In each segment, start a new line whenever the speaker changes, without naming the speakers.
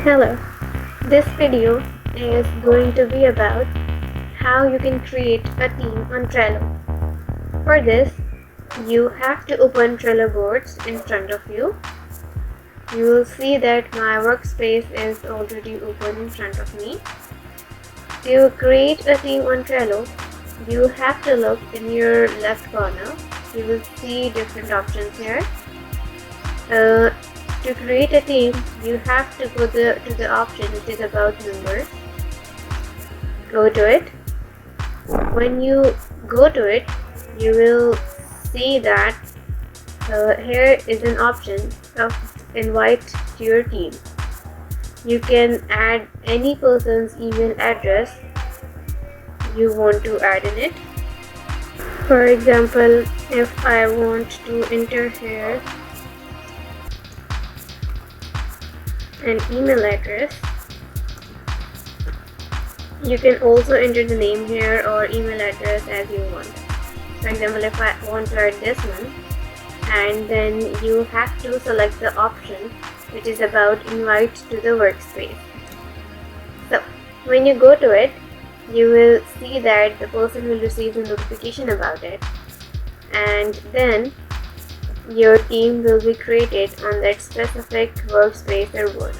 Hello, this video is going to be about how you can create a team on Trello. For this, you have to open Trello boards in front of you. You will see that my workspace is already open in front of me. To create a team on Trello, you have to look in your left corner. You will see different options here. To create a team, you have to go to the option which is about members. Go to it. When you go to it, you will see that here is an option of invite to your team. You can add any person's email address you want to add in it. For example, if I want to enter here an email address, you can also enter the name here or email address as you want. For example, if I want to add this one, and then you have to select the option which is about invite to the workspace. So when you go to it, you will see that the person will receive a notification about it, and then your team will be created on that specific workspace or board.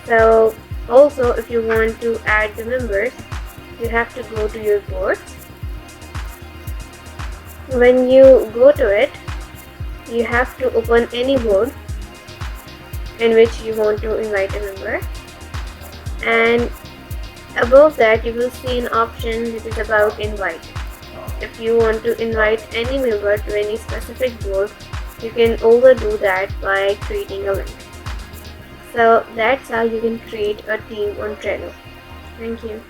So also, if you want to add the members, you have to go to your boards. When you go to it, you have to open any board in which you want to invite a member, and above that you will see an option which is about invite. If you want to invite any member to any specific board, you can also do that by creating a link. So that's how you can create a team on Trello. Thank you.